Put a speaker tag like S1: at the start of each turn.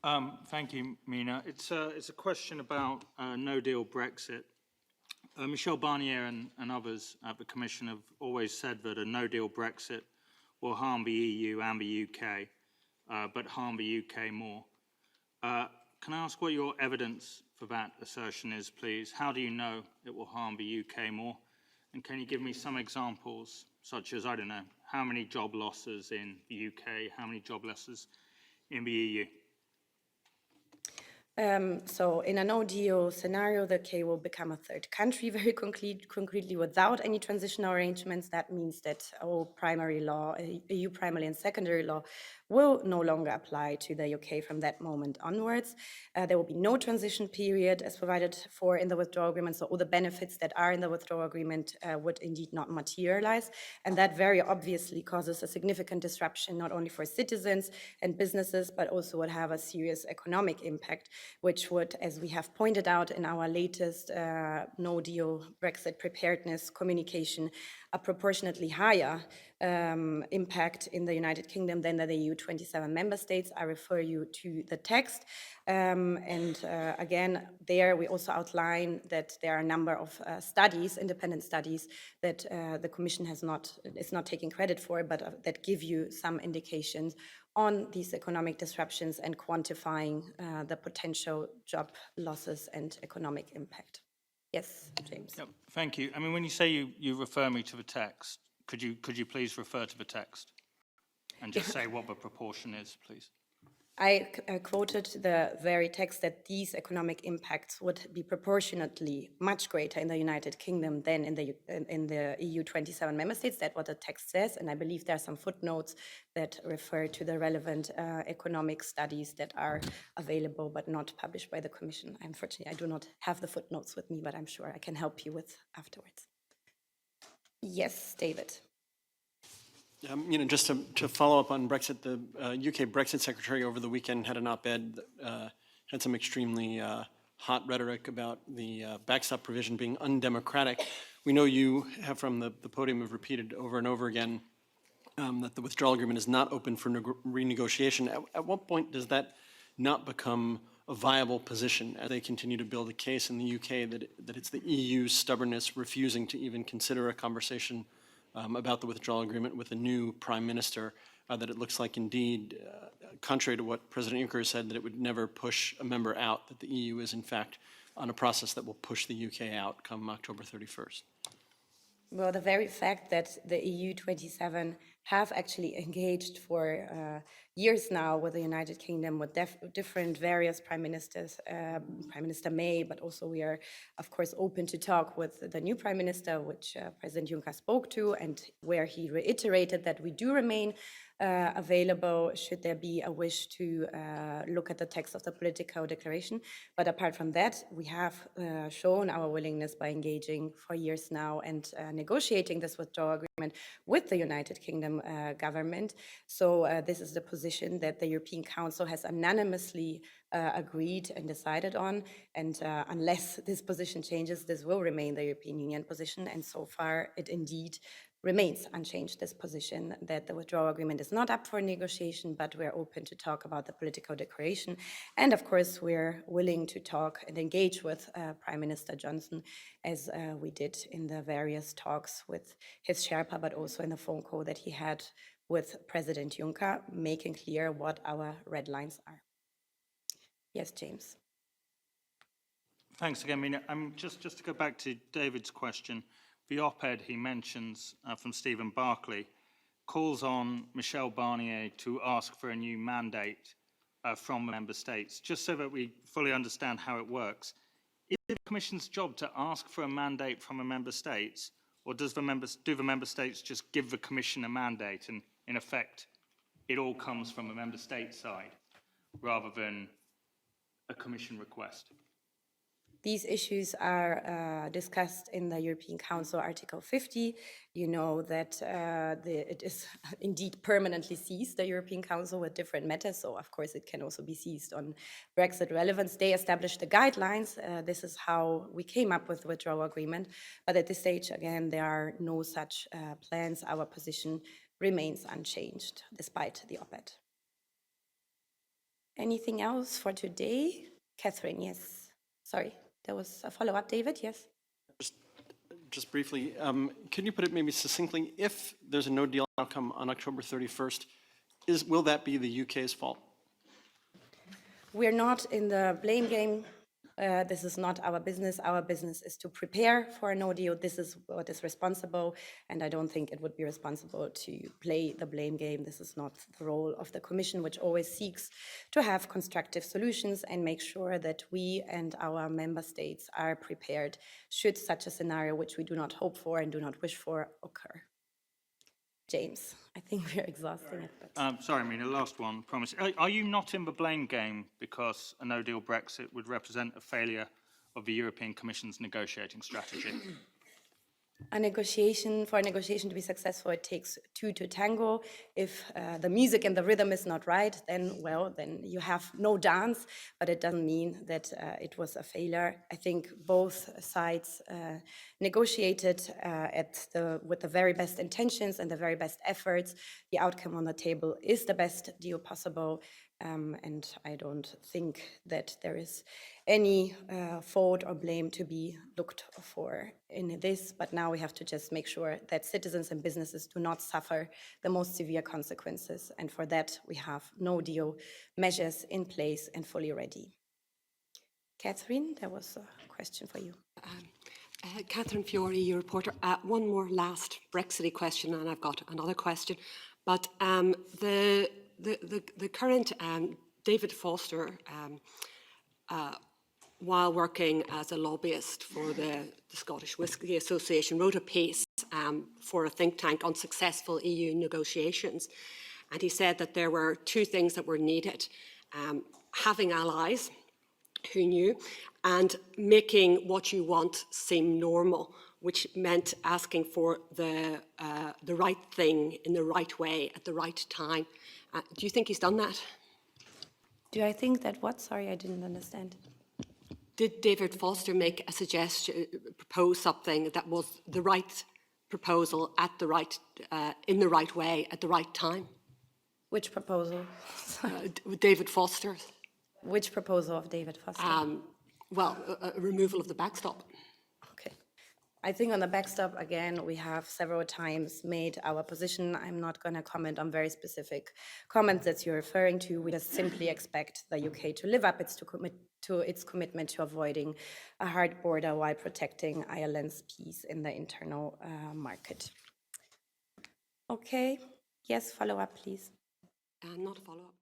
S1: Thank you, Mina. It's a question about no-deal Brexit. Michel Barnier and others at the Commission have always said that a no-deal Brexit will harm the EU and the UK, but harm the UK more. Can I ask what your evidence for that assertion is, please? How do you know it will harm the UK more? And can you give me some examples, such as, I don't know, how many job losses in the UK, how many job losses in the EU?
S2: So in a no-deal scenario, the UK will become a third country very concretely without any transitional arrangements. That means that all primary law, EU primary and secondary law, will no longer apply to the UK from that moment onwards. There will be no transition period as provided for in the withdrawal agreement, so all the benefits that are in the withdrawal agreement would indeed not materialize. And that very obviously causes a significant disruption, not only for citizens and businesses, but also would have a serious economic impact, which would, as we have pointed out in our latest no-deal Brexit preparedness communication, a proportionately higher impact in the United Kingdom than the EU 27 member states. I refer you to the text. Again, there we also outline that there are a number of studies, independent studies, that the Commission is not taking credit for, but that give you some indications on these economic disruptions and quantifying the potential job losses and economic impact. Yes, James.
S1: Yep, thank you. I mean, when you say you refer me to the text, could you please refer to the text and just say what the proportion is, please?
S2: I quoted the very text that these economic impacts would be proportionately much greater in the United Kingdom than in the EU 27 member states. That's what the text says, and I believe there are some footnotes that refer to the relevant economic studies that are available but not published by the Commission. Unfortunately, I do not have the footnotes with me, but I'm sure I can help you with afterwards. Yes, David.
S3: Just to follow up on Brexit, the UK Brexit Secretary over the weekend had an op-ed, had some extremely hot rhetoric about the backstop provision being undemocratic. We know you have from the podium have repeated over and over again that the withdrawal agreement is not open for renegotiation. At what point does that not become a viable position as they continue to build a case in the UK that it's the EU's stubbornness refusing to even consider a conversation about the withdrawal agreement with a new prime minister, that it looks like indeed, contrary to what President Juncker said, that it would never push a member out, that the EU is in fact on a process that will push the UK out come October 31st?
S2: Well, the very fact that the EU 27 have actually engaged for years now with the United Kingdom, with different various prime ministers, Prime Minister May, but also we are, of course, open to talk with the new prime minister, which President Juncker spoke to, and where he reiterated that we do remain available should there be a wish to look at the text of the political declaration. But apart from that, we have shown our willingness by engaging for years now and negotiating this withdrawal agreement with the United Kingdom government. So this is the position that the European Council has unanimously agreed and decided on. And unless this position changes, this will remain the European Union position. And so far, it indeed remains unchanged, this position that the withdrawal agreement is not up for negotiation, but we're open to talk about the political declaration. And of course, we're willing to talk and engage with Prime Minister Johnson, as we did in the various talks with his Sherpa, but also in the phone call that he had with President Juncker, making clear what our red lines are. Yes, James.
S1: Thanks again, Mina. Just to go back to David's question, the op-ed he mentions from Stephen Barclay calls on Michel Barnier to ask for a new mandate from the member states, just so that we fully understand how it works. Is it the Commission's job to ask for a mandate from the member states, or do the member states just give the Commission a mandate and, in effect, it all comes from the member state side rather than a Commission request?
S2: These issues are discussed in the European Council Article 50. You know that it is indeed permanently seized, the European Council, with different matters. So, of course, it can also be seized on Brexit relevance. They established the guidelines. This is how we came up with the withdrawal agreement. But at this stage, again, there are no such plans. Our position remains unchanged, despite the op-ed. Anything else for today? Catherine, yes. Sorry, there was a follow-up, David, yes?
S3: Just briefly, can you put it maybe succinctly, if there's a no deal outcome on October 31st, will that be the UK's fault?
S2: We're not in the blame game. This is not our business. Our business is to prepare for a no deal. This is what is responsible, and I don't think it would be responsible to play the blame game. This is not the role of the Commission, which always seeks to have constructive solutions and make sure that we and our member states are prepared should such a scenario, which we do not hope for and do not wish for, occur. James, I think we're exhausting it. But...
S1: Sorry, Mina, last one, promise. Are you not in the blame game because a no-deal Brexit would represent a failure of the European Commission's negotiating strategy?
S2: For a negotiation to be successful, it takes two to tango. If the music and the rhythm is not right, then you have no dance, but it doesn't mean that it was a failure. I think both sides negotiated with the very best intentions and the very best efforts. The outcome on the table is the best deal possible, and I don't think that there is any fault or blame to be looked for in this, but now we have to just make sure that citizens and businesses do not suffer the most severe consequences, and for that we have no deal measures in place and fully ready. Catherine, there was a question for you.
S4: Catherine Fiore, EU reporter. One more last Brexity question, and I've got another question. But the current David Foster, while working as a lobbyist for the Scottish Whisky Association, wrote a piece for a think tank on successful EU negotiations. And he said that there were two things that were needed: having allies who knew, and making what you want seem normal, which meant asking for the right thing in the right way at the right time. Do you think he's done that?
S2: Do I think that what? Sorry, I didn't understand.
S4: Did David Foster make a suggestion, propose something that was the right proposal at the right, in the right way at the right time?
S2: Which proposal?
S4: David Foster.
S2: Which proposal of David Foster?
S4: A removal of the backstop.
S2: Okay. I think on the backstop, again, we have several times made our position. I'm not going to comment on very specific comments that you're referring to. We just simply expect the UK to live up to its commitment to avoiding a hard border while protecting Ireland's peace in the internal market. Okay. Yes, follow up, please.
S4: Not a follow-up.